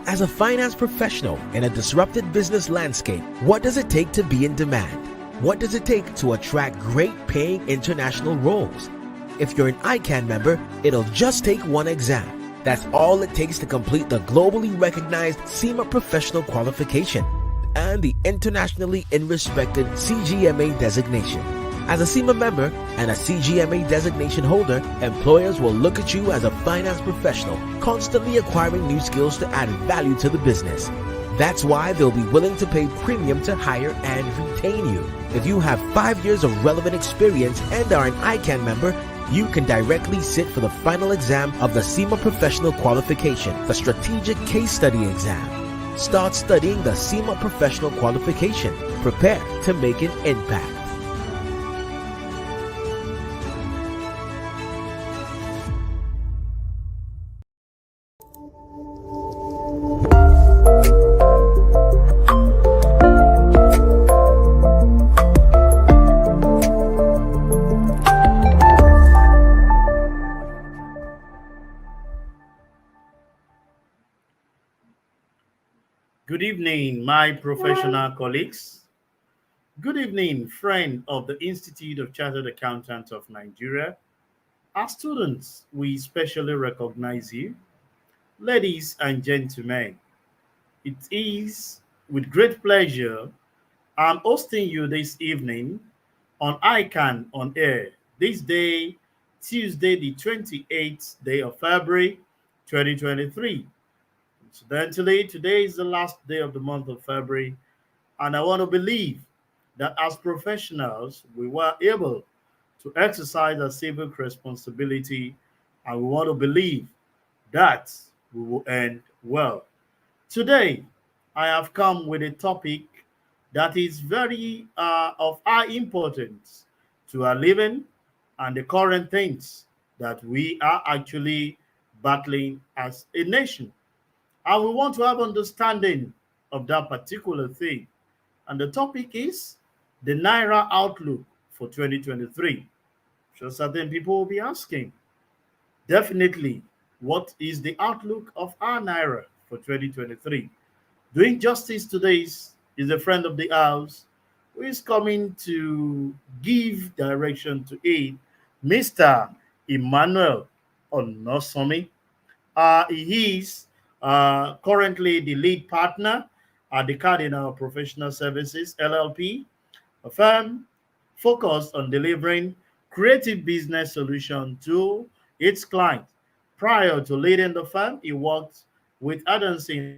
As a finance professional in a disrupted business landscape, what does it take to be in demand? What does it take to attract great paying international roles? If you're an ICAN member, it'll just take one exam. That's all it takes to complete the globally recognized SEMA professional qualification and the internationally respected CGMA designation. As a SEMA member and a CGMA designation holder, employers will look at you as a finance professional, constantly acquiring new skills to add value to the business. That's why they'll be willing to pay premium to hire and retain you. If you have 5 years of relevant experience and are an ICAN member, you can directly sit for the final exam of the SEMA Professional Qualification, the Strategic Case Study exam. Start studying the SEMA Professional Qualification. Prepare to make an impact. Good evening, my professional colleagues. Good evening, friend of the Institute of Chartered Accountants of Nigeria. Our students, we specially recognize you. Ladies and gentlemen, it is with great pleasure I'm hosting you this evening on ICAN on Air. This day, Tuesday, the 28th day of February, 2023. Incidentally, today is the last day of the month of February, and I want to believe that as professionals, we were able to exercise our civic responsibility, and we want to believe that we will end well. Today, I have come with a topic that is very of high importance to our living and the current things that we are actually battling as a nation. And we want to have understanding of that particular thing. And the topic is the Naira outlook for 2023. So certain people will be asking, definitely, what is the outlook of our Naira for 2023? Doing justice to this is a friend of the house who is coming to give direction to it, Mr. Emmanuel Onasami. He is currently the lead partner at the Cardinal Professional Services LLP, a firm focused on delivering creative business solutions to its clients. Prior to leading the firm, he worked with Adansi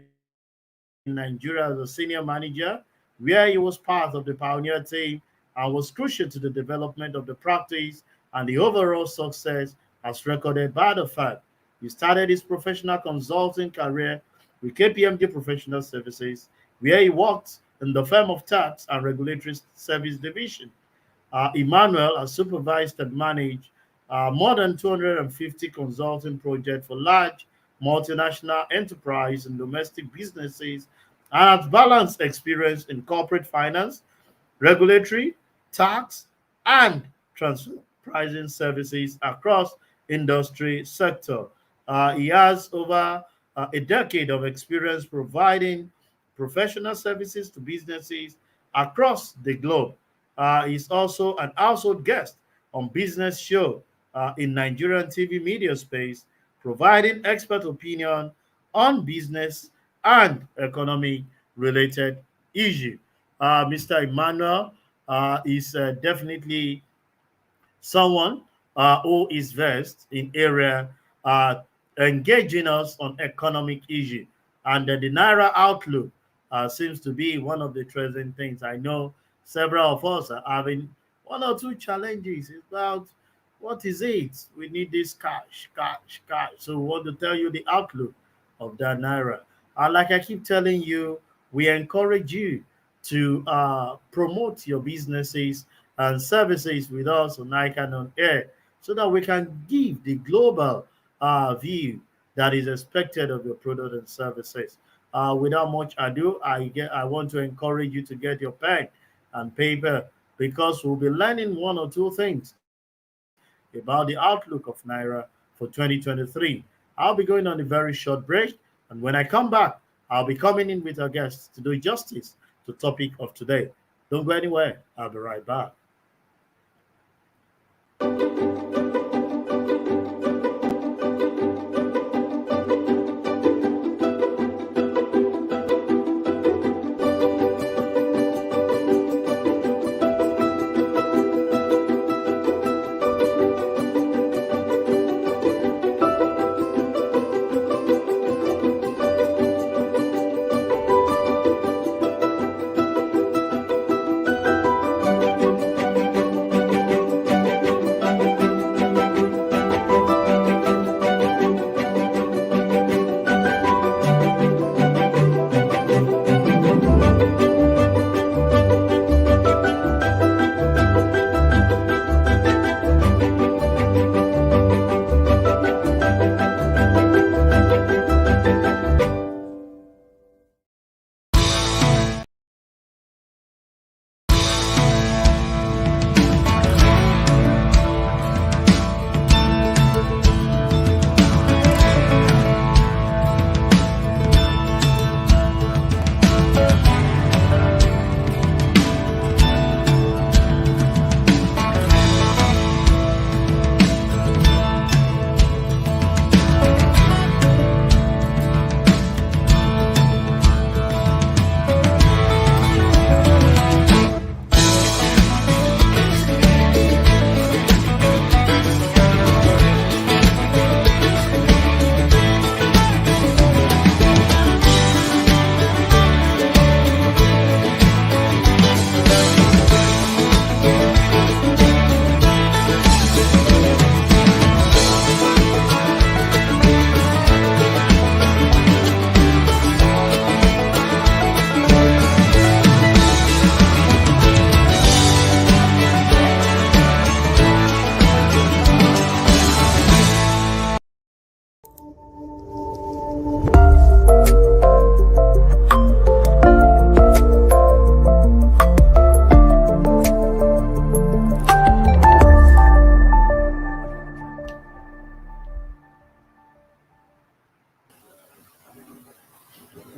in Nigeria as a senior manager, where he was part of the pioneer team and was crucial to the development of the practice and the overall success as recorded by the firm. He started his professional consulting career with KPMG Professional Services, where he worked in the firm of tax and regulatory service division. Emmanuel has supervised and managed more than 250 consulting projects for large multinational enterprise and domestic businesses, and has balanced experience in corporate finance, regulatory, tax, and transfer pricing services across industry sector. He has over a decade of experience providing professional services to businesses across the globe. He's also an household guest on business show in Nigerian TV media space, providing expert opinion on business and economic related issues. Mr. Emmanuel is definitely someone who is versed in area engaging us on economic issue. And the Naira outlook seems to be one of the trending things. I know several of us are having one or two challenges. It's about what is it? We need this cash, cash, cash. So we want to tell you the outlook of that Naira. And like I keep telling you, we encourage you to promote your businesses and services with us on ICAN on Air so that we can give the global view that is expected of your product and services. Without much ado, I want to encourage you to get your pen and paper because we'll be learning one or two things about the outlook of Naira for 2023. I'll be going on a very short break, and when I come back, I'll be coming in with our guests to do justice to the topic of today. Don't go anywhere. I'll be right back.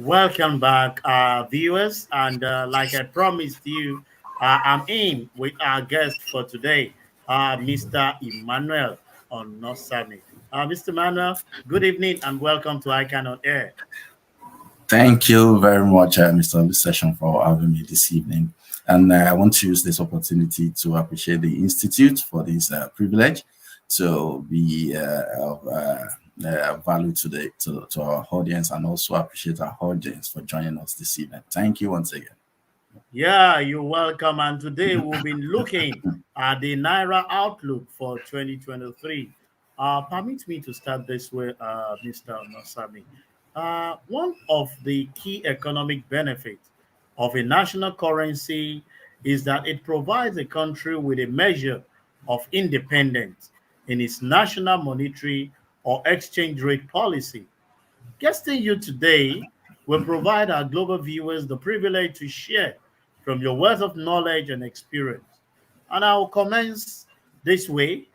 Welcome back, viewers. And like I promised you, I'm in with our guest for today, Mr. Emmanuel Onasami. Mr. Emmanuel, good evening and welcome to ICAN on Air. Thank you very much, Mr. Session, for having me this evening. And I want to use this opportunity to appreciate the Institute for this privilege to be of value to our audience, and also appreciate our audience for joining us this evening. Thank you once again. Yeah, you're welcome. And today we'll be looking at the Naira outlook for 2023. Permit me to start this way, Mr. Onasami. One of the key economic benefits of a national currency is that it provides a country with a measure of independence in its national monetary or exchange rate policy. Guesting you today will provide our global viewers the privilege to share from your wealth of knowledge and experience. And I will commence this way.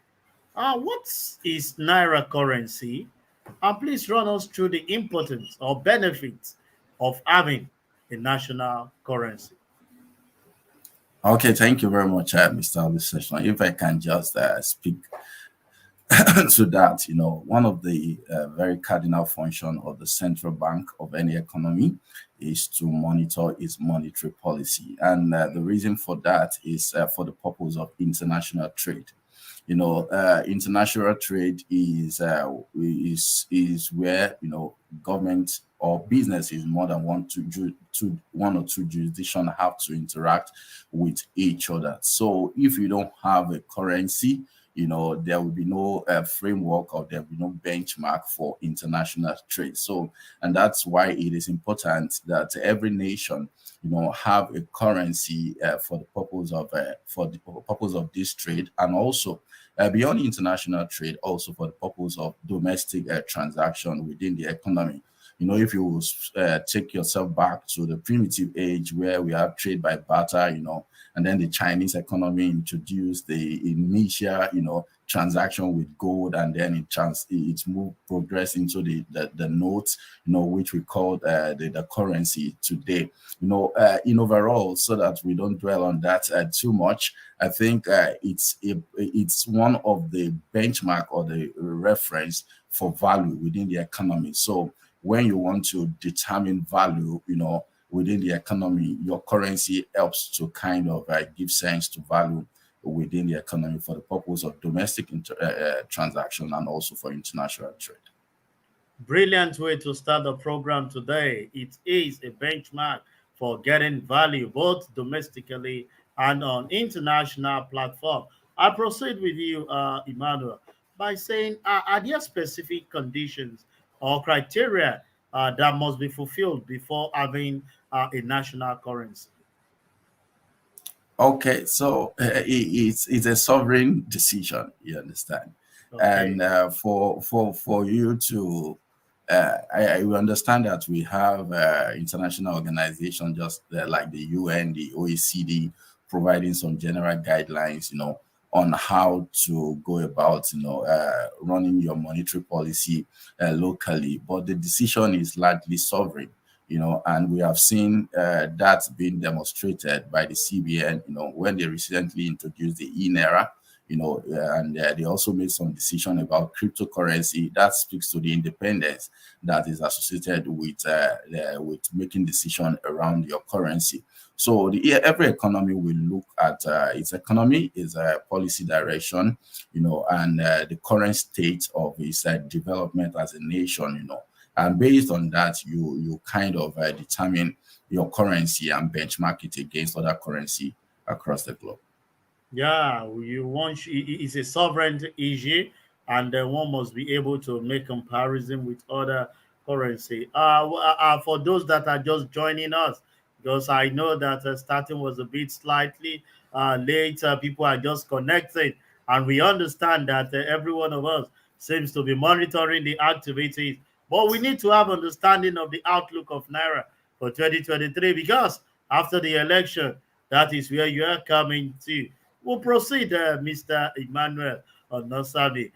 What is Naira currency? And please run us through the importance or benefits of having a national currency. Okay, thank you very much, Mr. Session. If I can just speak to that, one of the very cardinal function of the central bank of any economy is to monitor its monetary policy. And the reason for that is for the purpose of international trade. International trade is where government or businesses more than one or two jurisdictions have to interact with each other. So if you don't have a currency, there will be no framework, or there will be no benchmark for international trade. So, and that's why it is important that every nation, have a currency for the purpose of this trade, and also beyond international trade, also for the purpose of domestic transaction within the economy. If you take yourself back to the primitive age where we have trade by barter, and then the Chinese economy introduced the initial, transaction with gold, and then it's moved progress into the notes, which we call the currency today. In overall, so that we don't dwell on that too much, I think it's one of the benchmark or the reference for value within the economy. So when you want to determine value, within the economy, your currency helps to kind of give sense to value within the economy for the purpose of domestic transaction and also for international trade. Brilliant way to start the program today. It is a benchmark for getting value both domestically and on international platform. I proceed with you, Emmanuel, by saying, are there specific conditions or criteria that must be fulfilled before having a national currency? Okay, so it's a sovereign decision. You understand, Okay. and for you to, I will understand that we have international organizations just like the UN, the OECD, providing some general guidelines, on how to go about, running your monetary policy locally. But the decision is largely sovereign. And we have seen that being demonstrated by the CBN, when they recently introduced the Naira, and they also made some decision about cryptocurrency that speaks to the independence that is associated with making decision around your currency. So every economy will look at its economy, its policy direction, and the current state of its development as a nation, and based on that, you kind of determine your currency and benchmark it against other currency across the globe. Yeah, you want it's a sovereign issue, and then one must be able to make comparison with other currency. For those that are just joining us, because I know that starting was a bit slightly late. People are just connecting, and we understand that every one of us seems to be monitoring the activities. But we need to have understanding of the outlook of Naira for 2023, because after the election, that is where you are coming to. We'll proceed, Mr. Emmanuel Onasami.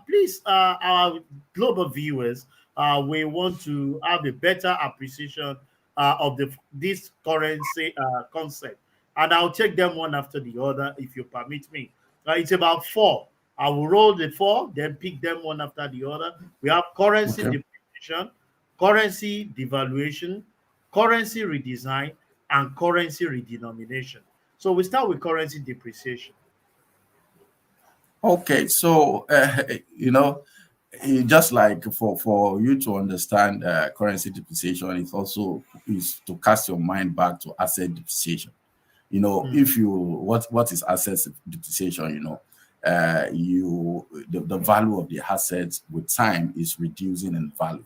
Please, our global viewers, we want to have a better appreciation of this currency concept. And I'll take them one after the other, if you permit me. It's about four. I will roll the four, then pick them one after the other. We have currency Okay. depreciation, currency devaluation, currency redesign, and currency redenomination. So we start with currency depreciation. Okay, so just like for you to understand currency depreciation, it's also is to cast your mind back to asset depreciation. Hmm. If you what is asset depreciation, the value of the assets with time is reducing in value,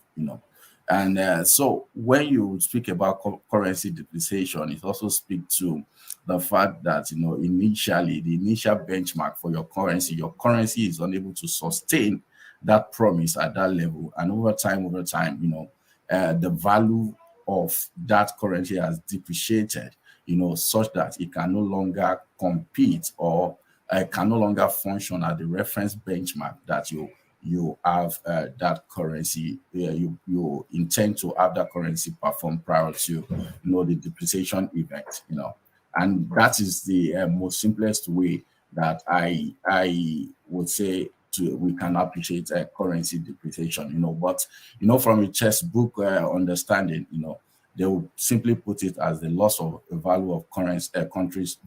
and so when you speak about currency depreciation, it also speaks to the fact that initially the initial benchmark for your currency is unable to sustain that promise at that level, and over time, the value of that currency has depreciated, such that it can no longer compete, or can no longer function as the reference benchmark that you have that currency. You intend to have that currency perform prior to the depreciation event. And that is the most simplest way that I would say we can appreciate currency depreciation. But from a textbook understanding, they will simply put it as the loss of value of country's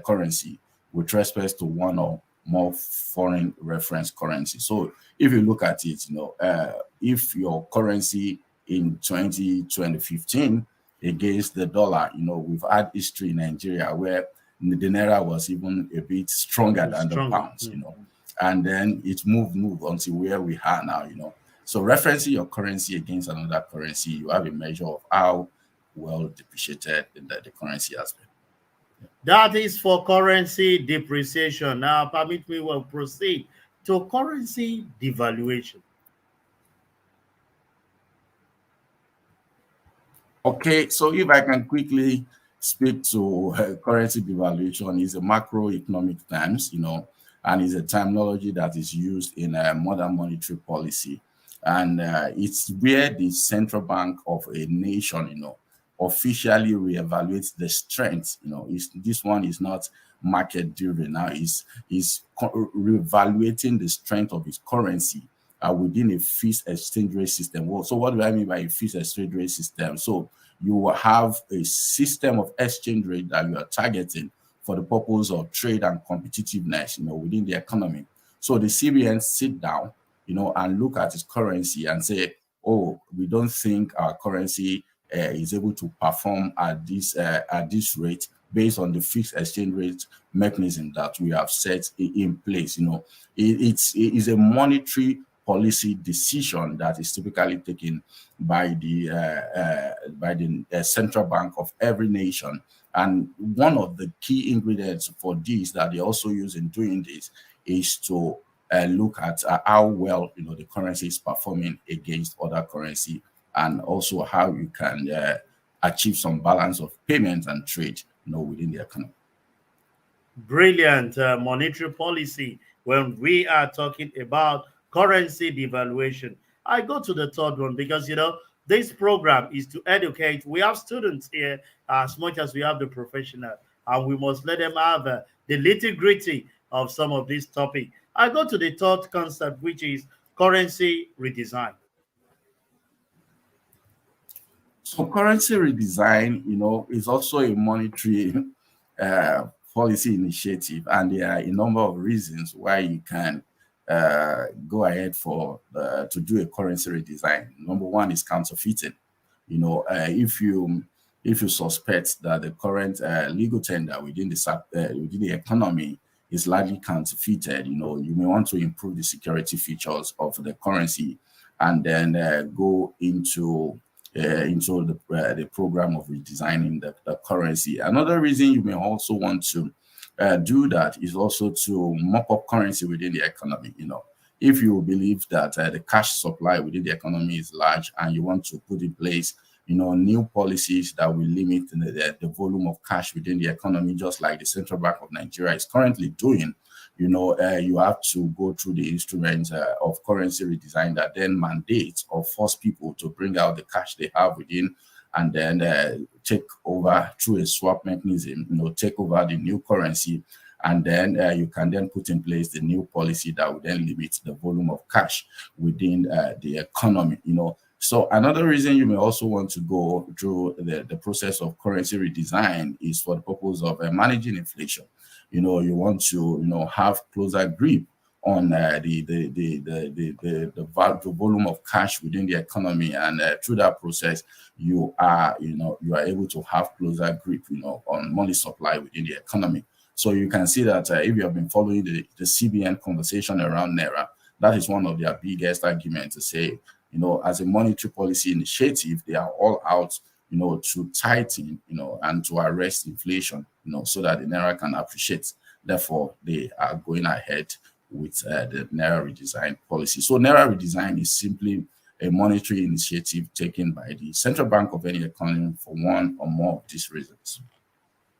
currency with respect to one or more foreign reference currency. So if you look at it, if your currency in 2015 against the dollar. We've had history in Nigeria where the Naira was even a bit stronger than the pounds, and then it moved until where we are now. So referencing your currency against another currency, you have a measure of how well depreciated the currency has been. That is for currency depreciation. Now, permit me to proceed to currency devaluation. Okay, so if I can quickly speak to currency devaluation, is a macroeconomic terms, and is a terminology that is used in modern monetary policy. And it's where the central bank of a nation, officially reevaluates the strength. This one is not market driven. Now is reevaluating the strength of its currency within a fixed exchange rate system. Well, so what do I mean by a fixed exchange rate system? So you will have a system of exchange rate that you are targeting for the purpose of trade and competitiveness, within the economy. So the CBN sit down, and look at its currency and say, oh, we don't think our currency is able to perform at this rate based on the fixed exchange rate mechanism that we have set in place. It is a monetary policy decision that is typically taken by the central bank of every nation. And one of the key ingredients for this that they also use in doing this is to look at how well the currency is performing against other currency, and also how you can achieve some balance of payment and trade within the economy. Brilliant monetary policy when we are talking about currency devaluation. I go to the third one because this program is to educate. We have students here as much as we have the professional, and we must let them have the nitty-gritty of some of this topic. I go to the third concept, which is currency redesign. So currency redesign, is also a monetary policy initiative, and there are a number of reasons why you can go ahead to do a currency redesign. Number one is counterfeiting. If you suspect that the current legal tender within the economy is largely counterfeited, you may want to improve the security features of the currency, and then go into the program of redesigning the currency. Another reason you may also want to do that is also to mop up currency within the economy. If you believe that the cash supply within the economy is large and you want to put in place new policies that will limit the volume of cash within the economy, just like the Central Bank of Nigeria is currently doing, you have to go through the instruments of currency redesign that then mandates or force people to bring out the cash they have within, and then take over through a swap mechanism, take over the new currency, and then you can then put in place the new policy that will then limit the volume of cash within the economy. So another reason you may also want to go through the process of currency redesign is for the purpose of managing inflation. You want to have closer grip on the volume of cash within the economy, and through that process you are able to have closer grip on money supply within the economy. So you can see that if you have been following the CBN conversation around Naira, that is one of their biggest arguments to say, as a monetary policy initiative, they are all out, to tighten, and to arrest inflation, so that the Naira can appreciate. Therefore, they are going ahead with the Naira redesign policy. So Naira redesign is simply a monetary initiative taken by the central bank of any economy for one or more of these reasons.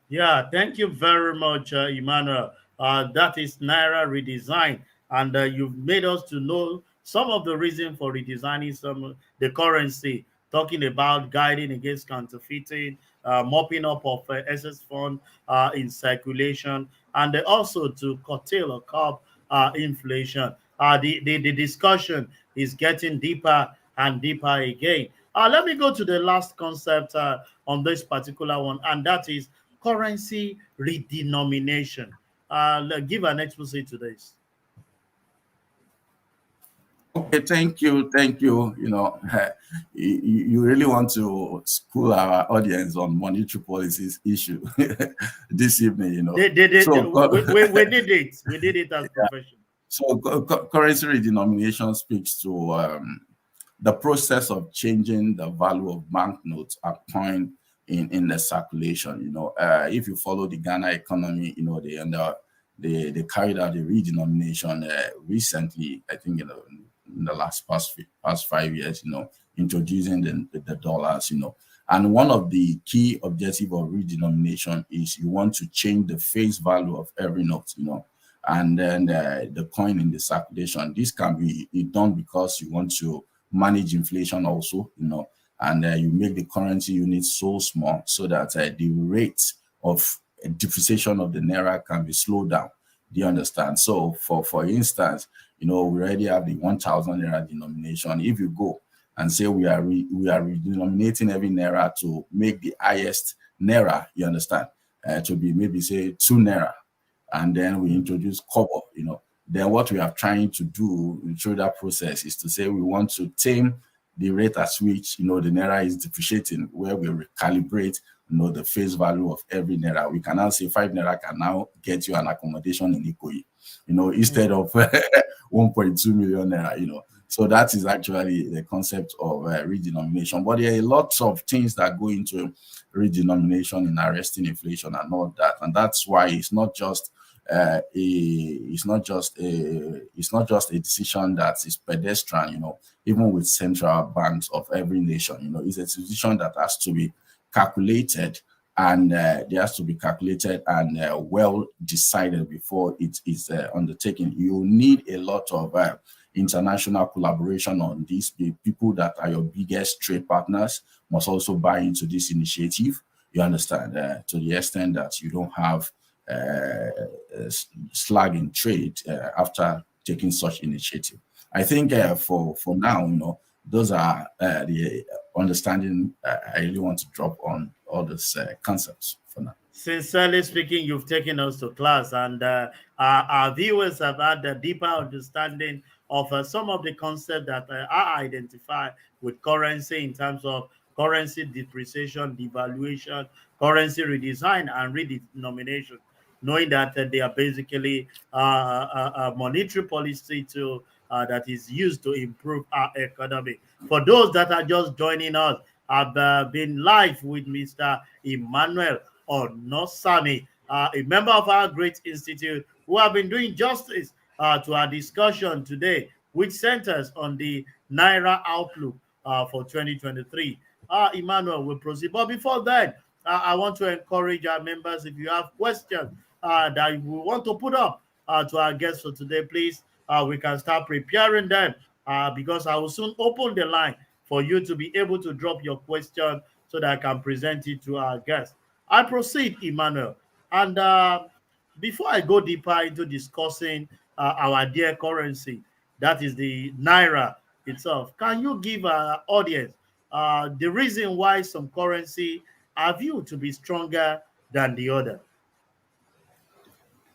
Yeah, thank you very much, Emmanuel. That is Naira redesign, and you've made us to know some of the reason for redesigning the currency, talking about guiding against counterfeiting, mopping up of excess fund in circulation, and also to curtail or curb inflation. The discussion is getting deeper and deeper again. Let me go to the last concept on this particular one, and that is currency redenomination. Give an expose to this. Okay, thank you. You know, you really want to school our audience on monetary policies issue this evening. You know, so We did it. We did it as professionals. so currency redenomination speaks to the process of changing the value of banknotes at point in the circulation. You know, if you follow the Ghana economy, you know, they carried out a redenomination recently, I think, you know, in the past 5 years, you know, introducing the dollars, you know. And one of the key objective of redenomination is you want to change the face value of every note, you know, and then the coin in the circulation. This can be done because you want to manage inflation also, you know, and you make the currency unit so small so that the rate of depreciation of the Naira can be slowed down. Do you understand? So for instance, you know, we already have the 1,000 Naira denomination. If you go and say we are redenominating every Naira to make the highest Naira, you understand, to be maybe say 2 Naira, and then we introduce kobo, you know, then what we are trying to do through that process is to say we want to tame the rate at which, you know, the Naira is depreciating, where we recalibrate, you know, the face value of every Naira. We can now say 5 Naira can now get you an accommodation in Ikoyi, you know, instead of 1.2 million Naira, you know. So that is actually the concept of redenomination. But there are lots of things that go into redenomination in arresting inflation and all that. And that's why it's not just it's not just a decision that is pedestrian, you know, even with central banks of every nation, you know, it's a decision that has to be calculated, and it has to be calculated and well decided before it is undertaken. You need a lot of international collaboration on this. The people that are your biggest trade partners must also buy into this initiative. You understand, to the extent that you don't have slag in trade after taking such initiative. I think for now, you know, those are the understanding I really want to drop on all those concepts for now. Sincerely speaking, you've taken us to class, and our viewers have had a deeper understanding of some of the concepts that are identified with currency in terms of currency depreciation, devaluation, currency redesign, and redenomination, knowing that they are basically a monetary policy to that is used to improve our economy. For those that are just joining us, I've been live with Mr. Emmanuel Onasami, a member of our great institute, who have been doing justice to our discussion today, which centers on the Naira outlook for 2023. Emmanuel will proceed. But before that, I want to encourage our members, if you have questions that we want to put up to our guests for today, please, we can start preparing them because I will soon open the line for you to be able to drop your question so that I can present it to our guests. I proceed, Emmanuel. And before I go deeper into discussing our dear currency, that is the Naira itself, can you give our audience the reason why some currency are viewed to be stronger than the other?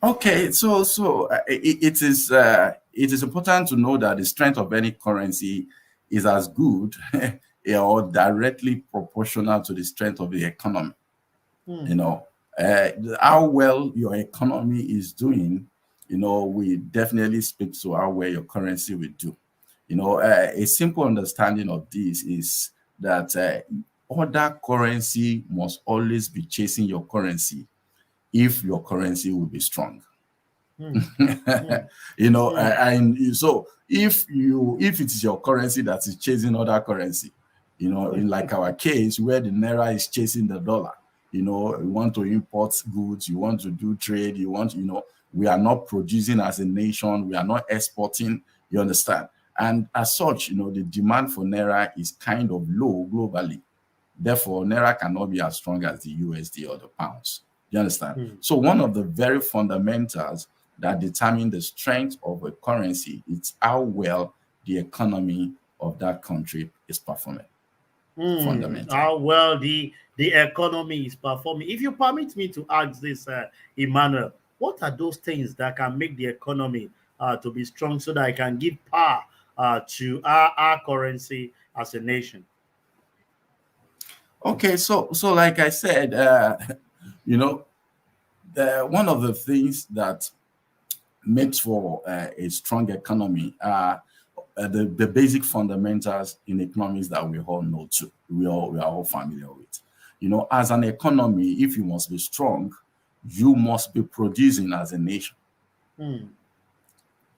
Okay, so it is important to know that the strength of any currency is as good or directly proportional to the strength of the economy. You know, how well your economy is doing, you know, we definitely speak to how well your currency will do. You know, a simple understanding of this is that other currency must always be chasing your currency if your currency will be strong. You know, and so if it is your currency that is chasing other currency, you know, in like our case where the Naira is chasing the dollar, you know, you want to import goods, you want to do trade, you want, you know, we are not producing as a nation, we are not exporting, you understand? And as such, you know, the demand for Naira is kind of low globally. Therefore, Naira cannot be as strong as the USD or the pounds. You understand? So one of the very fundamentals that determine the strength of a currency is how well the economy of that country is performing. Fundamental. How well the economy is performing. If you permit me to ask this, Emmanuel, what are those things that can make the economy to be strong so that I can give power to our currency as a nation? Okay, so like I said, you know, one of the things that makes for a strong economy are the basic fundamentals in economics that we all know too. We are all familiar with. You know, as an economy, if you must be strong, you must be producing as a nation. Hmm.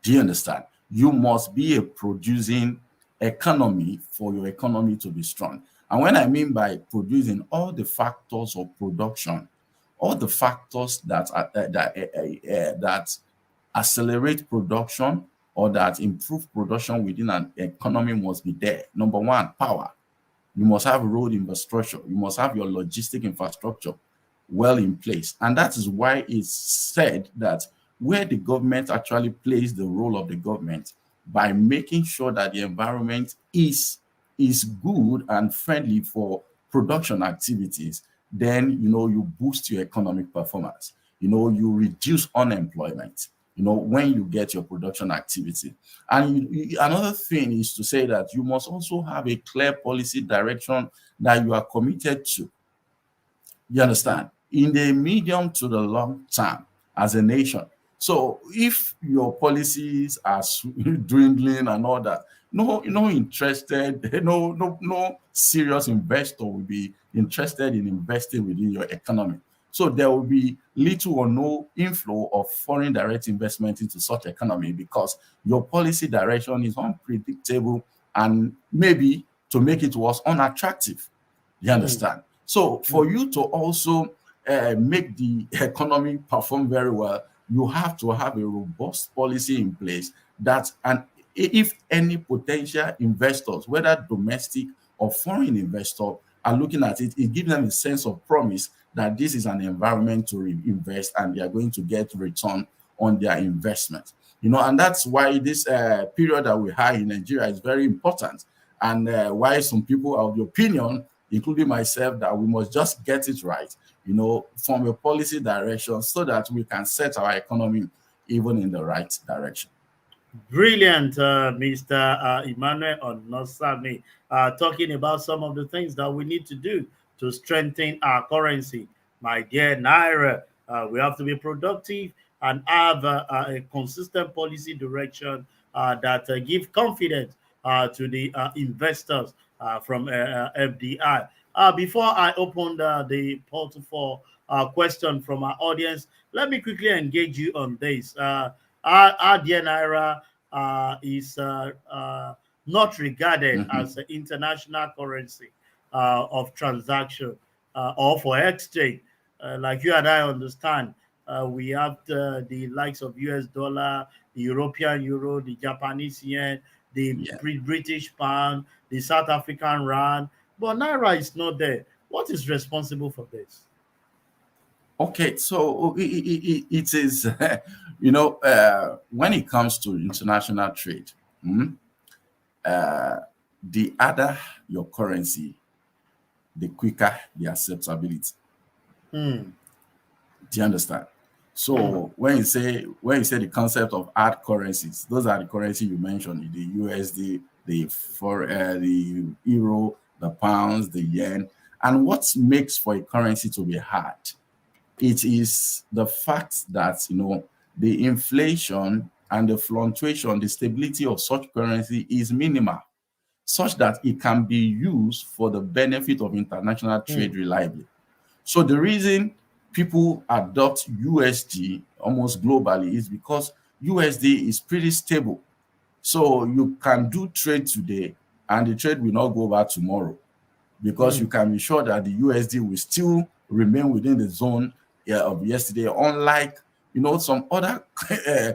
Do you understand? You must be a producing economy for your economy to be strong. And when I mean by producing, all the factors of production, all the factors that accelerate production or that improve production within an economy must be there. Number one, power. You must have road infrastructure. You must have your logistic infrastructure well in place. And that is why it's said that where the government actually plays the role of the government by making sure that the environment is good and friendly for production activities, then you boost your economic performance. You reduce unemployment, when you get your production activity. And another thing is to say that you must also have a clear policy direction that you are committed to. You understand? In the medium to the long term as a nation. So if your policies are dwindling and all that, no interested, no serious investor will be interested in investing within your economy. So there will be little or no inflow of foreign direct investment into such economy because your policy direction is unpredictable and maybe, to make it worse, unattractive. You understand? So for you to also make the economy perform very well, you have to have a robust policy in place that, and if any potential investors, whether domestic or foreign investor, are looking at it, it gives them a sense of promise that this is an environment to invest and they are going to get return on their investment. And that's why this period that we have in Nigeria is very important, and why some people are of the opinion, including myself, that we must just get it right, from a policy direction so that we can set our economy even in the right direction. Brilliant, Mr. Emmanuel Onasami, talking about some of the things that we need to do to strengthen our currency. My dear Naira, we have to be productive and have a consistent policy direction that give confidence to the investors from FDI. Before I open the portal for question from our audience, let me quickly engage you on this. Our dear Naira is not regarded as an international currency of transaction or for exchange. Like you and I understand, we have the likes of US dollar, the European euro, the Japanese yen, the British pound, the South African rand, but Naira is not there. What is responsible for this? Okay, so it is, when it comes to international trade, the other your currency, the quicker the acceptability. Do you understand? So when you say the concept of hard currencies, those are the currency you mentioned: the USD, the euro, the pounds, the yen. And what makes for a currency to be hard? It is the fact that the inflation and the fluctuation, the stability of such currency is minimal, such that it can be used for the benefit of international trade reliably. So the reason people adopt USD almost globally is because USD is pretty stable. So you can do trade today and the trade will not go back tomorrow, because you can be sure that the USD will still remain within the zone of yesterday, unlike some other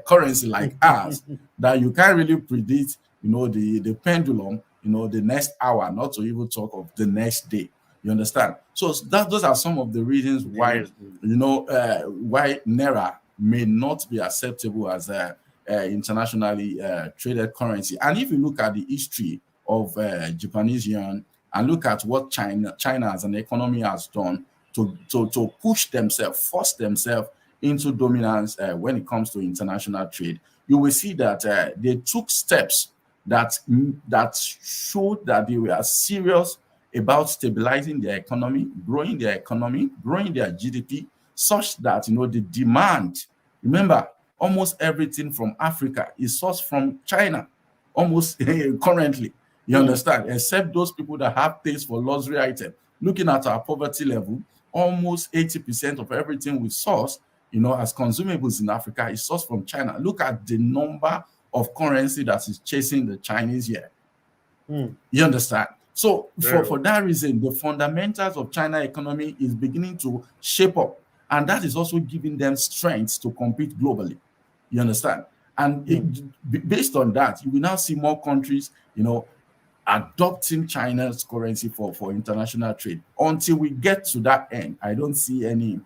currency like ours that you can't really predict the pendulum the next hour, not to even talk of the next day. You understand? So those are some of the reasons why why Naira may not be acceptable as a internationally traded currency. And if you look at the history of Japanese yen and look at what China as an economy has done to push themselves, force themselves into dominance when it comes to international trade, you will see that they took steps that showed that they were serious about stabilizing their economy, growing their GDP, such that the demand. Remember, almost everything from Africa is sourced from China, almost currently. You understand? Except those people that have taste for luxury items. Looking at our poverty level, almost 80% of everything we source, as consumables in Africa is sourced from China. Look at the number of currency that is chasing the Chinese here. You understand? So for that reason, the fundamentals of China economy is beginning to shape up, and that is also giving them strength to compete globally. You understand? And based on that, you will now see more countries, adopting China's currency for international trade. Until we get to that end, I don't see any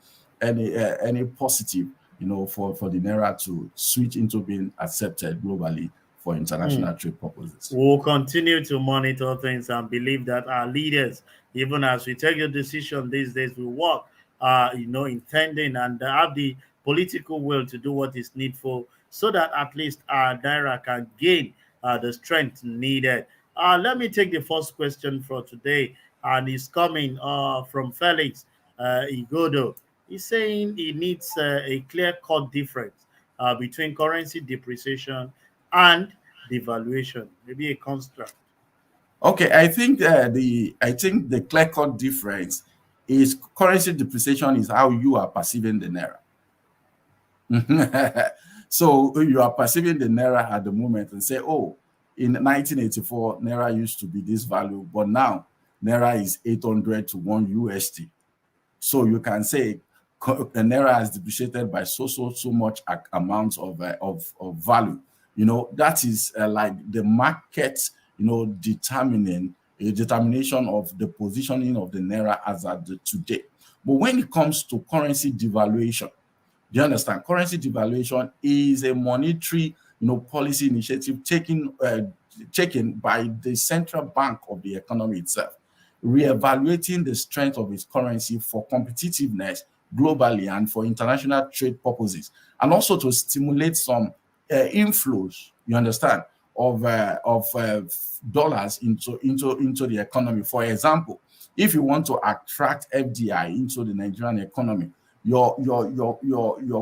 positive, for the Naira to switch into being accepted globally for international trade purposes. We'll continue to monitor things and believe that our leaders, even as we take a decision these days, will work, intending and have the political will to do what is needful, so that at least our Naira can gain the strength needed. Let me take the first question for today, and it's coming from Felix Igodo. He's saying he needs a clear-cut difference between currency depreciation and devaluation, maybe a construct. Okay, I think the clear-cut difference is currency depreciation is how you are perceiving the Naira. So you are perceiving the Naira at the moment and say, oh, in 1984, Naira used to be this value, but now Naira is 800 to 1 USD. So you can say the Naira has depreciated by so much amount of value. That is like the market, determination of the positioning of the Naira as at today. But when it comes to currency devaluation, do you understand? Currency devaluation is a monetary, policy initiative taken by the central bank of the economy itself, reevaluating the strength of its currency for competitiveness globally and for international trade purposes, and also to stimulate some inflows, you understand, of dollars into the economy. For example, if you want to attract FDI into the Nigerian economy, your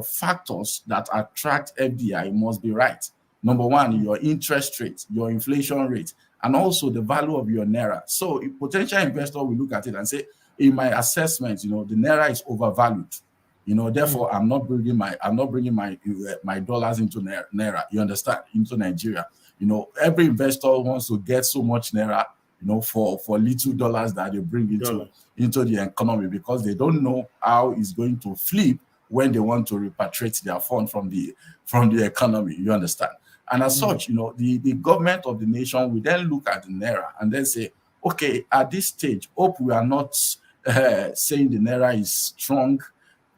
factors that attract FDI must be right. Number one, your interest rate, your inflation rate, and also the value of your Naira. So a potential investor will look at it and say, in my assessment, the Naira is overvalued. Therefore, I'm not bringing my dollars into Naira. You understand? Into Nigeria. Every investor wants to get so much Naira, for little dollars that they bring into the economy, because they don't know how it's going to flip when they want to repatriate their fund from the economy. You understand? And as such, the government of the nation will then look at the Naira and then say, okay, at this stage, hope we are not saying the Naira is strong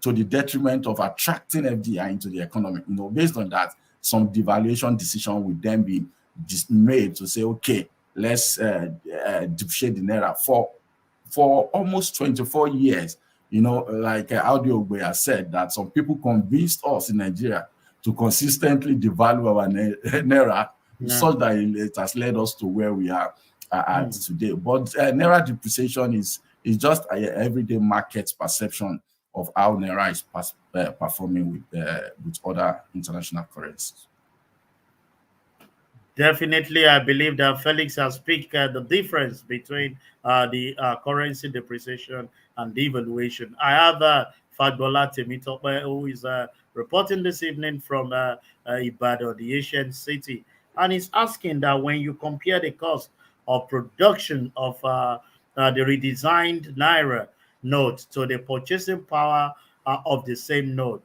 to the detriment of attracting FDI into the economy. Based on that, some devaluation decision will then be made to say, okay, let's depreciate the Naira. For almost 24 years, like Audio has said, that some people convinced us in Nigeria to consistently devalue our Naira, such that it has led us to where we are at today. But Naira depreciation is just an everyday market perception of how Naira is performing with other international currencies. Definitely, I believe that Felix has picked the difference between the currency depreciation and devaluation. I have Fagbola Temitope, who is reporting this evening from Ibadan, the Asian city, and he's asking that when you compare the cost of production of the redesigned Naira note to the purchasing power of the same note,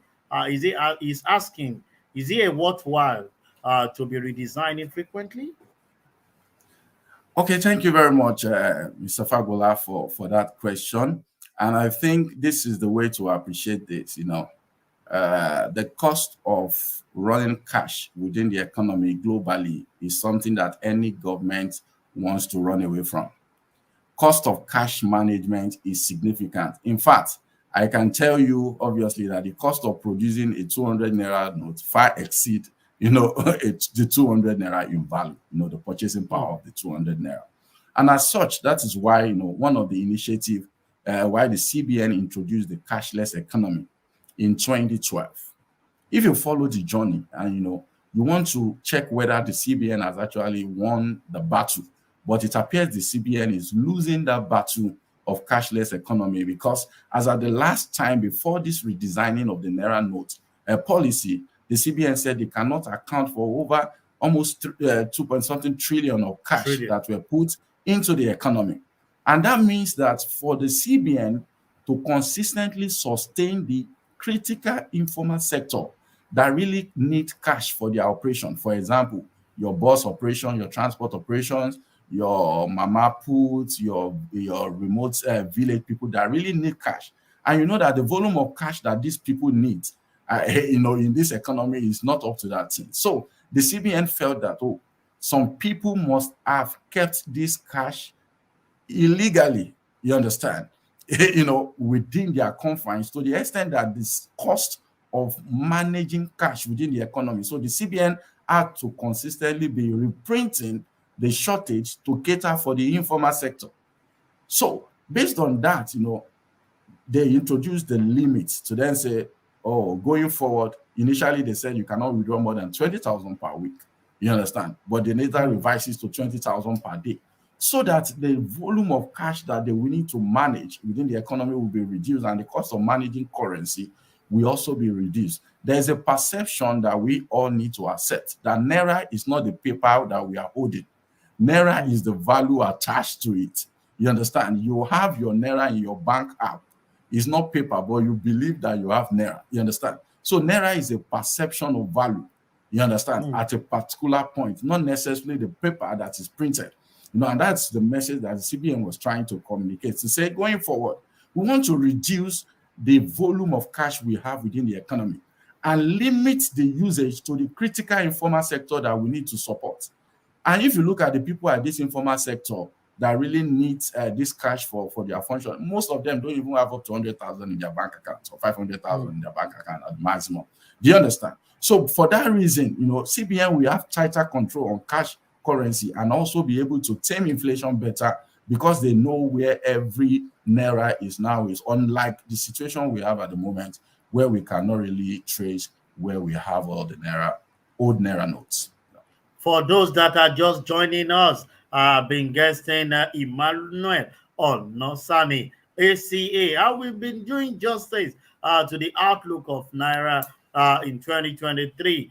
he's asking, is it worthwhile to be redesigning frequently? Okay, thank you very much, Mr. Fagbola, for that question. And I think this is the way to appreciate this. The cost of running cash within the economy globally is something that any government wants to run away from. Cost of cash management is significant. In fact, I can tell you, obviously, that the cost of producing a 200 Naira note far exceed, it's the 200 naira in value, the purchasing power of the 200 naira. And as such, that is why, one of the initiatives why the CBN introduced the cashless economy in 2012. If you follow the journey and, you want to check whether the CBN has actually won the battle, but it appears the CBN is losing that battle of cashless economy, because as at the last time before this redesigning of the Naira note policy, the CBN said they cannot account for over almost 2 trillion of cash that were put into the economy. And that means that for the CBN to consistently sustain the critical informal sector that really need cash for their operation, for example, your bus operation, your transport operations, your mama puts, your remote village people that really need cash. And you know that the volume of cash that these people need, in this economy is not up to that thing. So the CBN felt that, some people must have kept this cash illegally, you understand, within their confines, to the extent that this cost of managing cash within the economy. So the CBN had to consistently be reprinting the shortage to cater for the informal sector. So based on that, they introduced the limits to then say, going forward, initially they said you cannot withdraw more than 20,000 per week. You understand? But they later revises to 20,000 per day, so that the volume of cash that they will need to manage within the economy will be reduced, and the cost of managing currency will also be reduced. There's a perception that we all need to accept that Naira is not the paper that we are holding. Naira is the value attached to it. You understand? You have your Naira in your bank app. It's not paper, but you believe that you have Naira. You understand? So Naira is a perception of value. You understand? At a particular point, not necessarily the paper that is printed. And that's the message that the CBN was trying to communicate, to say, going forward, we want to reduce the volume of cash we have within the economy and limit the usage to the critical informal sector that we need to support. And if you look at the people at this informal sector that really need this cash for their function, most of them don't even have up to 100,000 in their bank account or 500,000 in their bank account at maximum. Do you understand? So for that reason, CBN will have tighter control on cash currency and also be able to tame inflation better, because they know where every Naira is now, is unlike the situation we have at the moment, where we cannot really trace where we have all the old Naira notes. For those that are just joining us, I've been guesting Emmanuel Onasami ACA. How we've been doing justice to the outlook of Naira in 2023.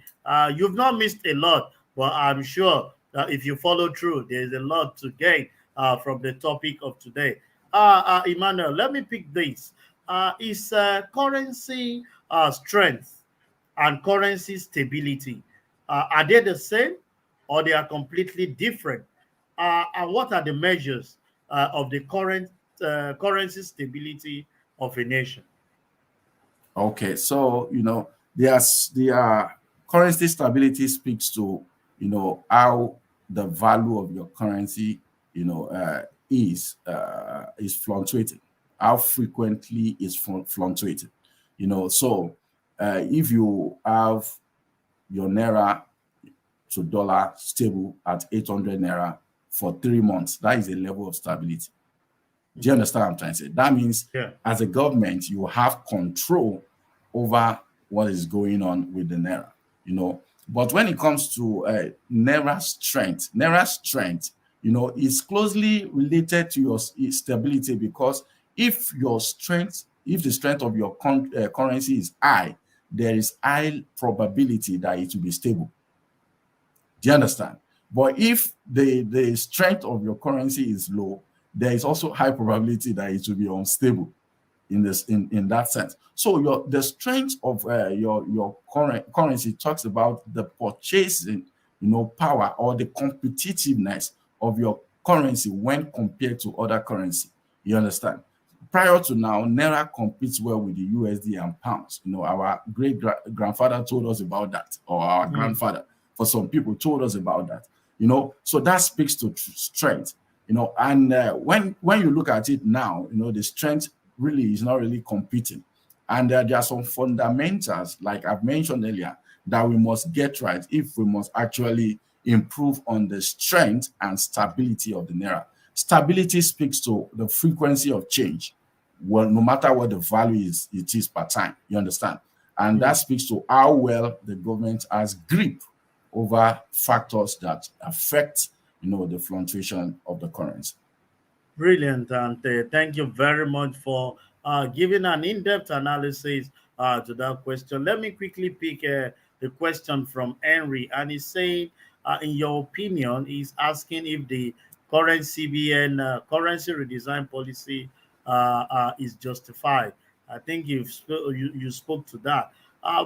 You've not missed a lot, but I'm sure that if you follow through, there's a lot to gain from the topic of today. Emmanuel, let me pick this. Is currency strength and currency stability, are they the same, or they are completely different? And what are the measures of the current currency stability of a nation? Okay, so the currency stability speaks to how the value of your currency is fluctuating, how frequently is fluctuating. So if you have your Naira to dollar stable at 800 Naira for 3 months, that is a level of stability. Do you understand what I'm trying to say? That means as a government, you have control over what is going on with the Naira, But when it comes to Naira strength, is closely related to your stability, because if the strength of your currency is high, there is high probability that it will be stable. Do you understand? But if the strength of your currency is low, there is also high probability that it will be unstable in that sense. So the strength of your current currency talks about the purchasing power, or the competitiveness of your currency when compared to other currency. You understand? Prior to now, Naira competes well with the USD and pounds. Our great-grandfather told us about that, or our grandfather, for some people, told us about that. So that speaks to strength. And when you look at it now, the strength really is not really competing. And there are some fundamentals, like I've mentioned earlier, that we must get right if we must actually improve on the strength and stability of the Naira. Stability speaks to the frequency of change, well, no matter what the value is, it is per time. You understand? And that speaks to how well the government has grip over factors that affect, the fluctuation of the currency. Brilliant, and thank you very much for giving an in-depth analysis to that question. Let me quickly pick the question from Henry, and he's saying, in your opinion, he's asking if the current CBN currency redesign policy is justified. I think you spoke to that,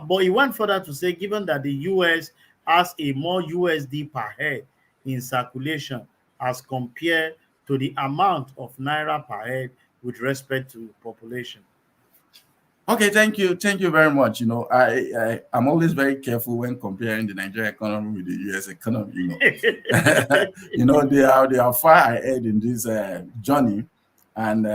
but he went further to say, given that the US has a more USD per head in circulation as compared to the amount of Naira per head with respect to population. Okay, thank you very much. I'm always very careful when comparing the Nigerian economy with the U.S. economy. They are far ahead in this journey, and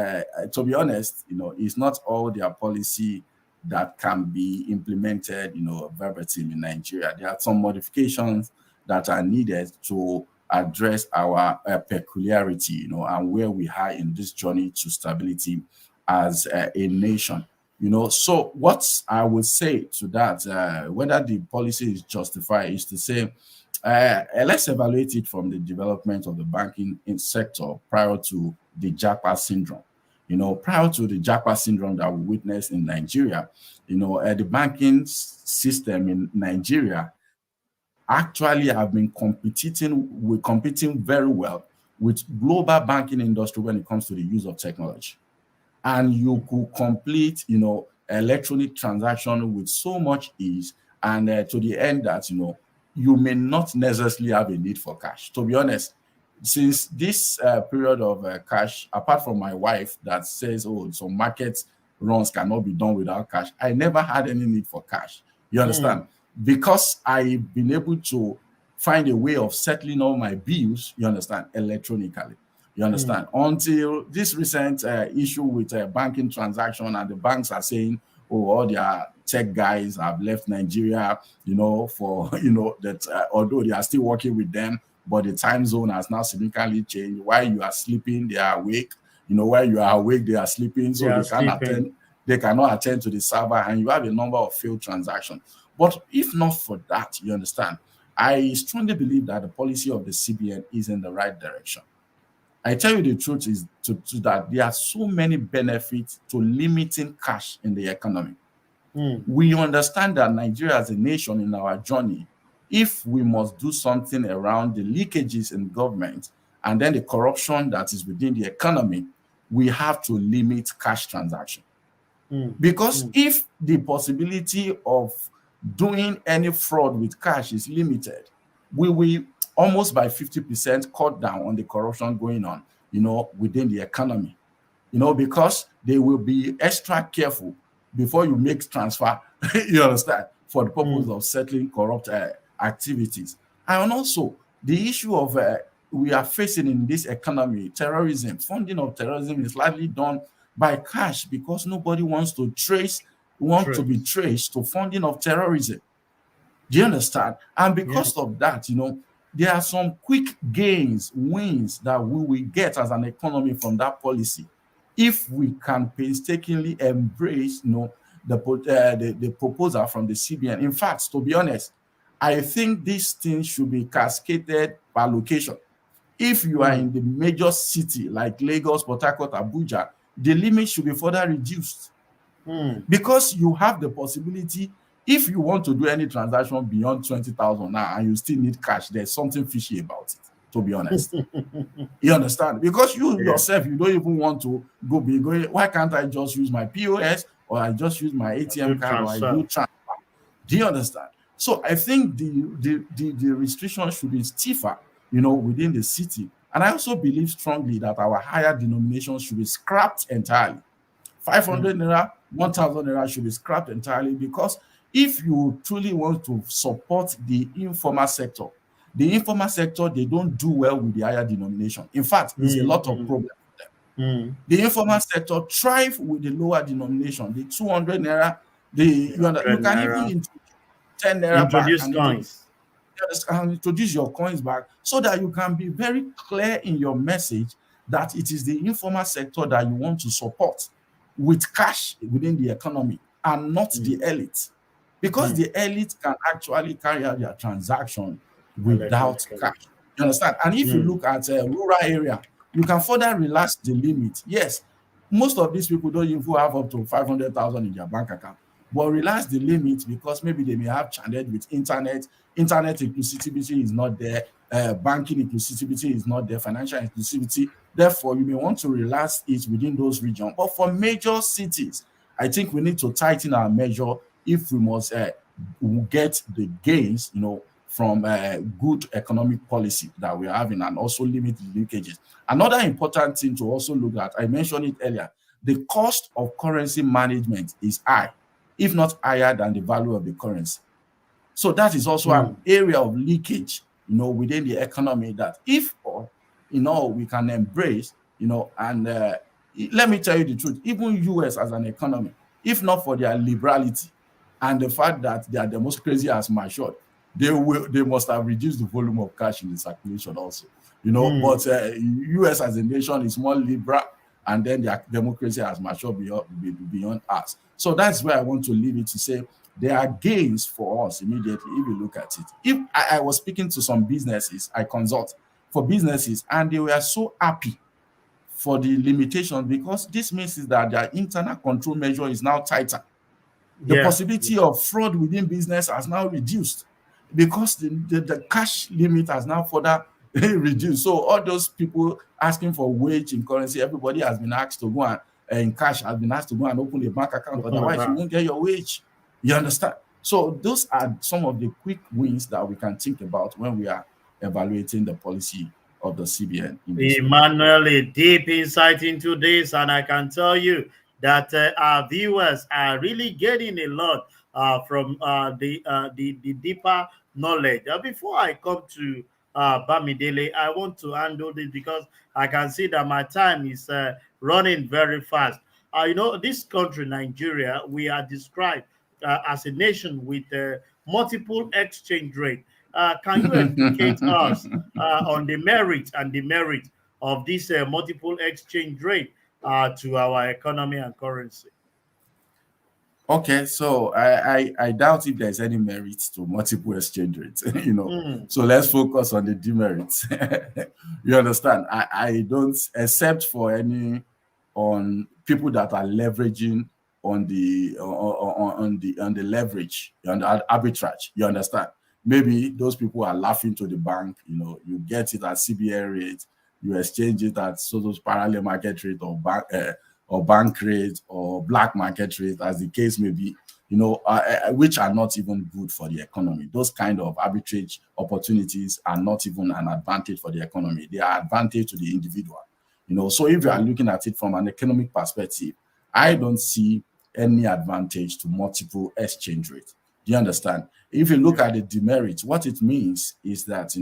to be honest, it's not all their policy that can be implemented, verbatim in Nigeria. There are some modifications that are needed to address our peculiarity, and where we are in this journey to stability as a nation. So what I would say to that, whether the policy is justified, is to say, let's evaluate it from the development of the banking sector prior to the Japa syndrome. Prior to the Japa syndrome that we witnessed in Nigeria, the banking system in Nigeria actually have been competing very well with global banking industry when it comes to the use of technology. And you could complete, electronic transaction with so much ease, and to the end that, you may not necessarily have a need for cash. To be honest, since this period of cash, apart from my wife that says, so market runs cannot be done without cash, I never had any need for cash. You understand? Because I've been able to find a way of settling all my bills, you understand, electronically. You understand? Until this recent issue with banking transaction, and the banks are saying, all their tech guys have left Nigeria, for, that although they are still working with them, but the time zone has now significantly changed. While you are sleeping, they are awake. While you are awake, they are sleeping. So they cannot attend to the server, and you have a number of failed transactions. But if not for that, you understand, I strongly believe that the policy of the CBN is in the right direction. I tell you the truth is to that there are so many benefits to limiting cash in the economy. We understand that Nigeria as a nation in our journey, if we must do something around the leakages in government and then the corruption that is within the economy, we have to limit cash transaction. Because if the possibility of doing any fraud with cash is limited, we will almost by 50% cut down on the corruption going on, within the economy, because they will be extra careful before you make transfer, you understand, for the purpose of settling corrupt activities. And also the issue of we are facing in this economy, terrorism, funding of terrorism is largely done by cash because nobody wants to be traced to funding of terrorism. Do you understand? And because of that, there are some quick wins that we will get as an economy from that policy if we can painstakingly embrace, the proposal from the CBN. In fact, to be honest, I think this thing should be cascaded by location. If you are in the major city like Lagos, Port Harcourt, Abuja, the limit should be further reduced because you have the possibility. If you want to do any transaction beyond 20,000 now and you still need cash, there's something fishy about it, to be honest. You understand? Because yourself, you don't even want to go big. Why can't I just use my POS or I just use my ATM card or I do transfer? Do you understand? So I think the restriction should be stiffer, within the city. And I also believe strongly that our higher denominations should be scrapped entirely. 500 naira, 1,000 naira should be scrapped entirely because if you truly want to support the informal sector, they don't do well with the higher denomination. In fact, there's a lot of problems with them. The informal sector thrive with the lower denomination, the 200 naira. You can even 10 naira back Introduce coins. and introduce your coins back so that you can be very clear in your message that it is the informal sector that you want to support with cash within the economy and not the elite. Because the elite can actually carry out their transaction without Electronically. cash. You understand? And if you look at a rural area, you can further relax the limit. Yes, most of these people don't even have up to 500,000 in their bank account, but relax the limit because maybe they may have challenge with internet inclusivity is not there, banking inclusivity is not there, financial inclusivity. Therefore, you may want to relax it within those regions. But for major cities, I think we need to tighten our measure if we must get the gains, from good economic policy that we're having and also limit the leakages. Another important thing to also look at, I mentioned it earlier, the cost of currency management is high, if not higher than the value of the currency. So that is also an area of leakage, within the economy that if, we can embrace, and let me tell you the truth, even US as an economy, if not for their liberality and the fact that their democracy has matured, they must have reduced the volume of cash in the circulation also, but US as a nation is more liberal, and then their democracy has matured beyond us. So that's where I want to leave it to say there are gains for us immediately if you look at it. If I was speaking to some businesses, I consult for businesses, and they were so happy for the limitations because this means is that their internal control measure is now tighter. The possibility of fraud within business has now reduced because the cash limit has now further reduced. So all those people asking for wage in currency, everybody has been asked to go and in cash has been asked to go and open a bank account. Otherwise, you won't get your wage. You understand? So those are some of the quick wins that we can think about when we are evaluating the policy of the CBN. Emmanuel, a deep insight into this, and I can tell you that our viewers are really getting a lot from the deeper knowledge. Before I come to Bamidele, I want to handle this because I can see that my time is running very fast. This country, Nigeria, we are described as a nation with multiple exchange rate. Can you educate us on the merit and demerit of this multiple exchange rate to our economy and currency? Okay, so I doubt if there's any merit to multiple exchange rates, So let's focus on the demerits. You understand? I don't, except for on people that are leveraging on the leverage, on the arbitrage. You understand? Maybe those people are laughing to the bank. You get it at CBN rate, you exchange it at those parallel market rate or bank rate or black market rate, as the case may be, which are not even good for the economy. Those kind of arbitrage opportunities are not even an advantage for the economy. They are advantage to the individual. So if you are looking at it from an economic perspective, I don't see any advantage to multiple exchange rates. Do you understand? If you look at the demerit, what it means is that,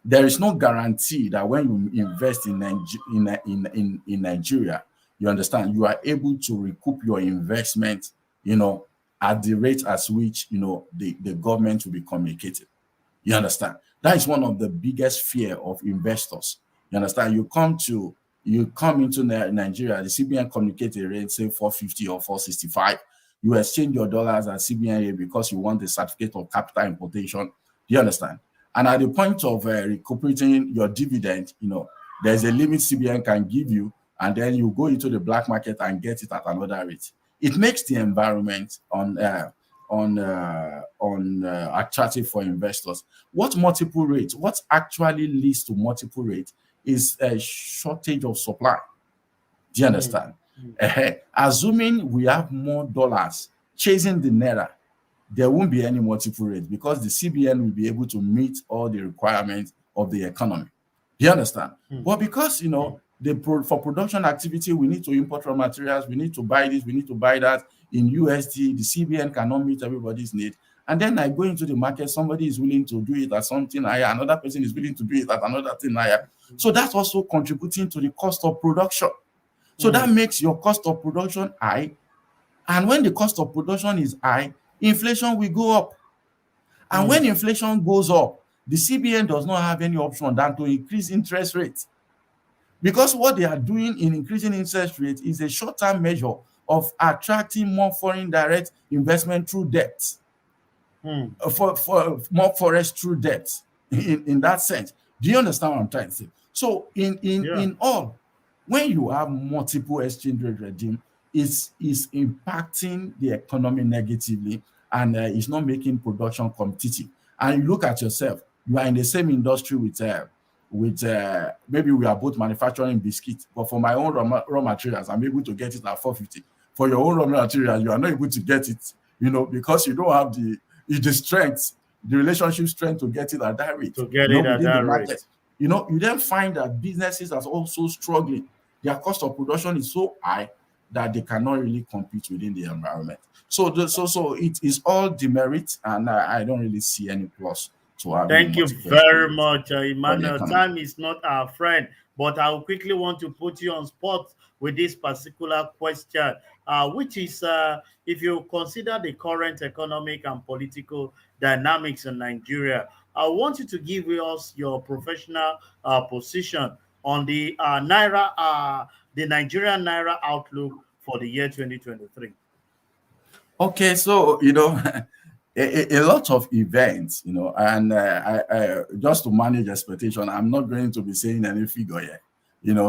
there is no guarantee that when you invest in Nigeria, you understand, you are able to recoup your investment, at the rate at which, the government will be communicated. You understand? That is one of the biggest fear of investors. You understand? You come into Nigeria, the CBN communicates a rate, say 450 or 465. You exchange your dollars at CBN because you want the certificate of capital importation. You understand? And at the point of recuperating your dividend, there's a limit CBN can give you, and then you go into the black market and get it at another rate. It makes the environment attractive for investors. What multiple rates? What actually leads to multiple rates is a shortage of supply. Do you understand? Assuming we have more dollars chasing the Naira, there won't be any multiple rate because the CBN will be able to meet all the requirements of the economy. Do you understand? But because, for production activity, we need to import raw materials, we need to buy this, we need to buy that in USD, the CBN cannot meet everybody's need. And then I go into the market, somebody is willing to do it at something higher, another person is willing to do it at another thing higher. So that's also contributing to the cost of production. So that makes your cost of production high. And when the cost of production is high, inflation will go up. And when inflation goes up, the CBN does not have any option than to increase interest rates. Because what they are doing in increasing interest rates is a short-term measure of attracting more foreign direct investment through debt, for more forex through debt in that sense. Do you understand what I'm trying to say? So in all, when you have multiple exchange rate regime, it's impacting the economy negatively, and it's not making production competitive. And you look at yourself, you are in the same industry with maybe we are both manufacturing biscuits, but for my own raw materials, I'm able to get it at 450. For your own raw materials, you are not able to get it, because you don't have the strength, the relationship strength to get it at that rate. To get it at that rate. You then find that businesses are also struggling. Their cost of production is so high that they cannot really compete within the environment. So it is all demerit, and I don't really see any plus to having. Thank you very much, Emmanuel. Time is not our friend, but I quickly want to put you on spot with this particular question, which is if you consider the current economic and political dynamics in Nigeria, I want you to give us your professional position on the Naira, the Nigerian Naira outlook for the year 2023. Okay, so a lot of events, and I just to manage expectation, I'm not going to be saying any figure here,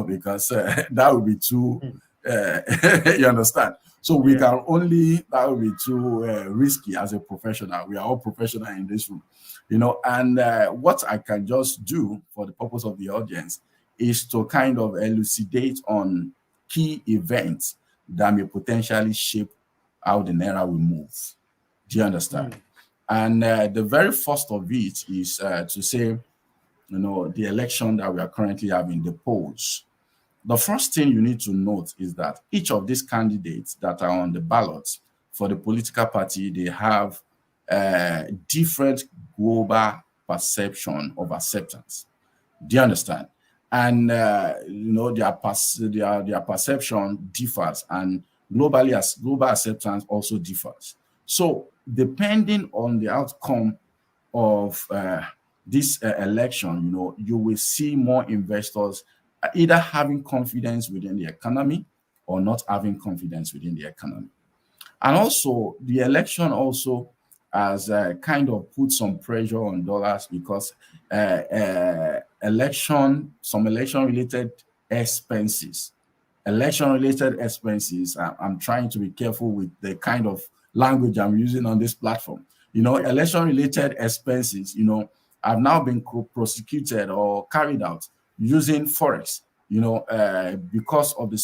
because that would be too, you understand? So we can only, that would be too risky as a professional. We are all professional in this room, and what I can just do for the purpose of the audience is to kind of elucidate on key events that may potentially shape how the Naira will move. Do you understand? And the very first of it is to say, the election that we are currently having, the polls. The first thing you need to note is that each of these candidates that are on the ballot for the political party, they have different global perception of acceptance. Do you understand? And their perception differs, and global acceptance also differs. So depending on the outcome of this election, you will see more investors either having confidence within the economy or not having confidence within the economy. And also, the election also has kind of put some pressure on dollars, because some election-related expenses, I'm trying to be careful with the kind of language I'm using on this platform. Election-related expenses, have now been prosecuted or carried out using forex, because of the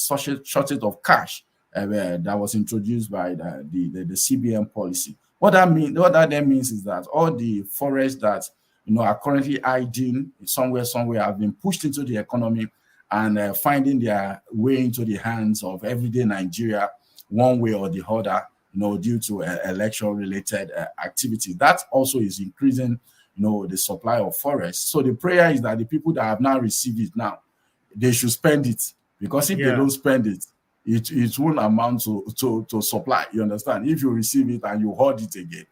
shortage of cash that was introduced by the CBN policy. What that means is that all the forex that are currently hiding somewhere have been pushed into the economy and finding their way into the hands of everyday Nigeria one way or the other, due to election-related activity. That also is increasing, the supply of forex. So the prayer is that the people that have now received it now, they should spend it, because if they don't spend it, it won't amount to supply. You understand? If you receive it and you hoard it again,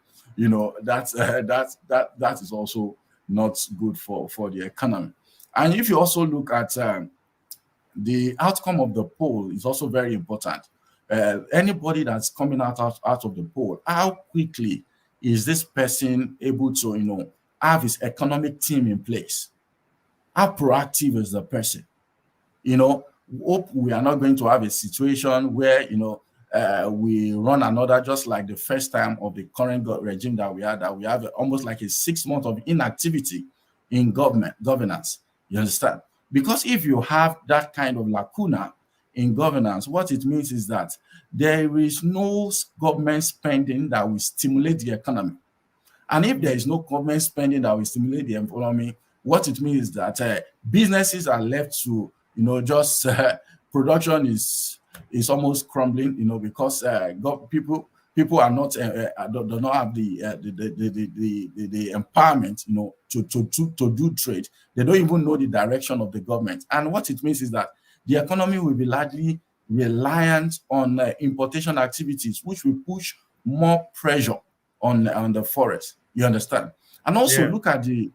that is also not good for the economy. And if you also look at the outcome of the poll, is also very important. Anybody that's coming out of the poll, how quickly is this person able to have his economic team in place? How proactive is the person? Hope we are not going to have a situation where we run another, just like the first time of the current regime that we have almost like a 6 months of inactivity in governance. You understand? Because if you have that kind of lacuna in governance, what it means is that there is no government spending that will stimulate the economy. And if there is no government spending that will stimulate the economy, what it means is that businesses are left to, just production is almost crumbling, because people are not do not have the empowerment, to do trade. They don't even know the direction of the government. And what it means is that the economy will be largely reliant on importation activities, which will push more pressure on the forest. You understand? And also Yeah.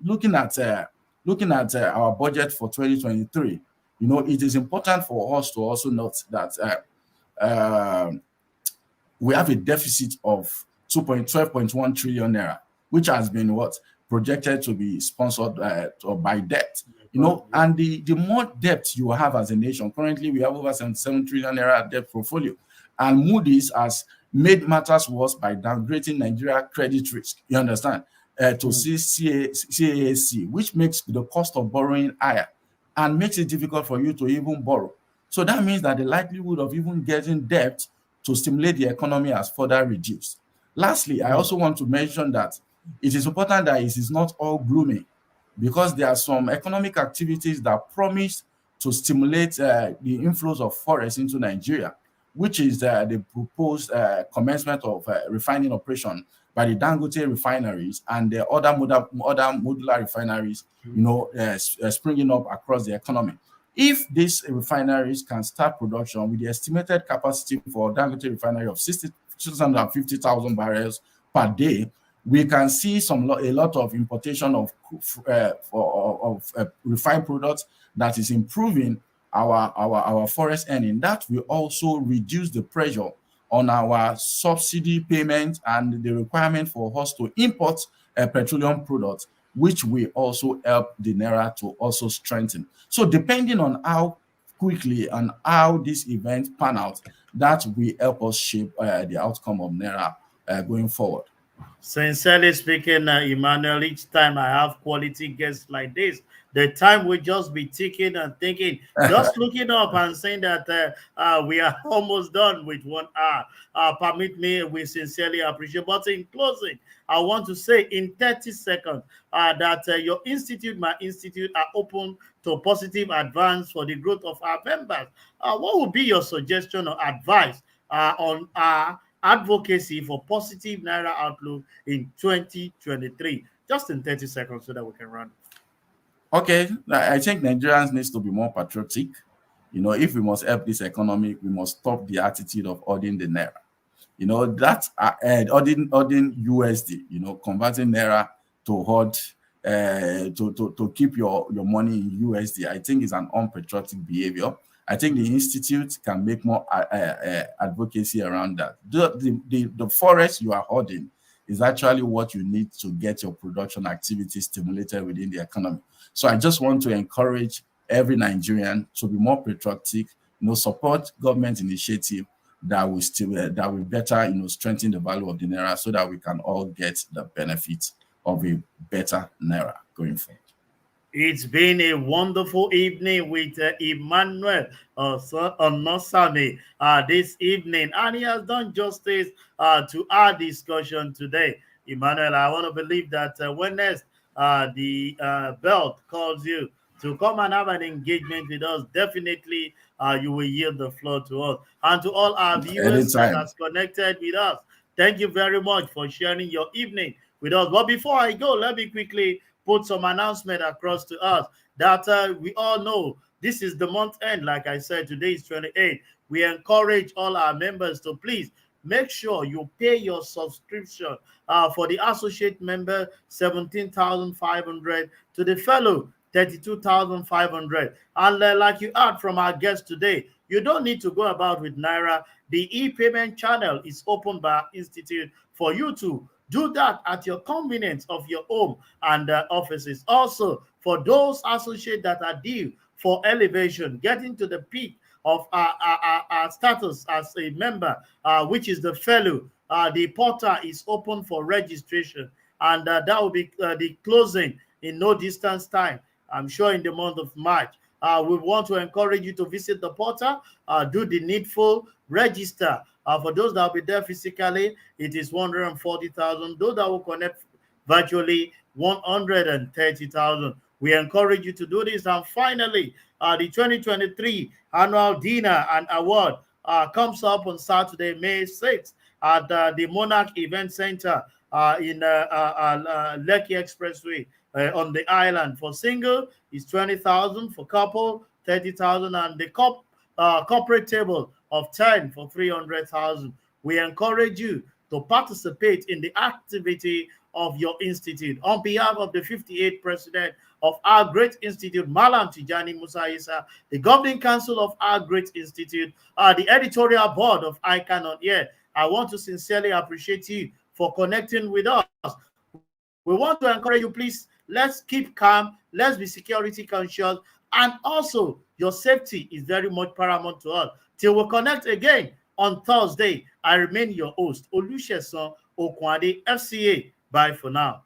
looking at our budget for 2023. You know, it is important for us to also note that we have a deficit of 12.1 trillion naira, which has been what projected to be sponsored by debt. You know, Yeah. and the more debt you have as a nation, currently we have over 77 trillion naira debt portfolio, and Moody's has made matters worse by downgrading Nigeria credit risk. You understand? To CAC, which makes the cost of borrowing higher and makes it difficult for you to even borrow. So that means that the likelihood of even getting debt to stimulate the economy has further reduced. Lastly, I also want to mention that it is important that it is not all gloomy, because there are some economic activities that promise to stimulate the inflows of forex into Nigeria, which is the proposed commencement of refining operation by the Dangote refineries and the other modular refineries, you know, springing up across the economy. If these refineries can start production with the estimated capacity for Dangote refinery of 650,000 barrels per day, we can see a lot of importation of refined products that is improving our forest earning. That will also reduce the pressure on our subsidy payment and the requirement for us to import petroleum products, which will also help the Naira to also strengthen. So depending on how quickly and how this event pan out, that will help us shape the outcome of Naira going forward. Sincerely speaking, Emmanuel, each time I have quality guests like this, the time will just be ticking and thinking, just looking up and saying that we are almost done with 1 hour. Permit me, we sincerely appreciate. But in closing, I want to say in 30 seconds that your institute, my institute, are open to positive advance for the growth of our members. What would be your suggestion or advice on our advocacy for positive Naira outlook in 2023? Just in 30 seconds so that we can run. Okay, I think Nigerians needs to be more patriotic. You know, if we must help this economy, we must stop the attitude of holding the Naira. You know, that's holding USD, you know, converting Naira to hold, to keep your money in USD, I think is an unpatriotic behavior. I think the institute can make more advocacy around that. The forest you are holding is actually what you need to get your production activity stimulated within the economy. So I just want to encourage every Nigerian to be more patriotic, you know, support government initiative that will better, you know, strengthen the value of the Naira so that we can all get the benefit of a better Naira going forward. It's been a wonderful evening with Emmanuel Onasami this evening, and he has done justice to our discussion today. Emmanuel, I want to believe that when next the belt calls you to come and have an engagement with us, definitely you will yield the floor to us. And to all our viewers that Anytime. has connected with us, thank you very much for sharing your evening with us. But before I go, let me quickly put some announcement across to us that we all know this is the month end. Like I said, today is 28. We encourage all our members to please make sure you pay your subscription for the associate member 17,500, to the fellow 32,500. And like you heard from our guest today, you don't need to go about with Naira. The e-payment channel is open by our institute for you to do that at your convenience of your home and offices. Also, for those associates that are due for elevation, getting to the peak of our status as a member, which is the fellow, the portal is open for registration, and that will be the closing in no distance time, I'm sure in the month of March. We want to encourage you to visit the portal, do the needful, register. For those that will be there physically, it is 140,000. Those that will connect virtually, 130,000. We encourage you to do this. And finally, the 2023 annual dinner and award comes up on Saturday, May 6th at the Monarch Event Center in Lekki Expressway on the island. For single, it's 20,000. For couple, 30,000. And the corporate table of 10 for 300,000. We encourage you to participate in the activity of your institute. On behalf of the 58th president of our great institute, Malam Tijani Musa Isa, the governing council of our great institute, the editorial board of ICAN on Air, I want to sincerely appreciate you for connecting with us. We want to encourage you, please, let's keep calm, let's be security conscious, and also your safety is very much paramount to us. Till we connect again on Thursday, I remain your host, Olusegun Okwade, FCA. Bye for now.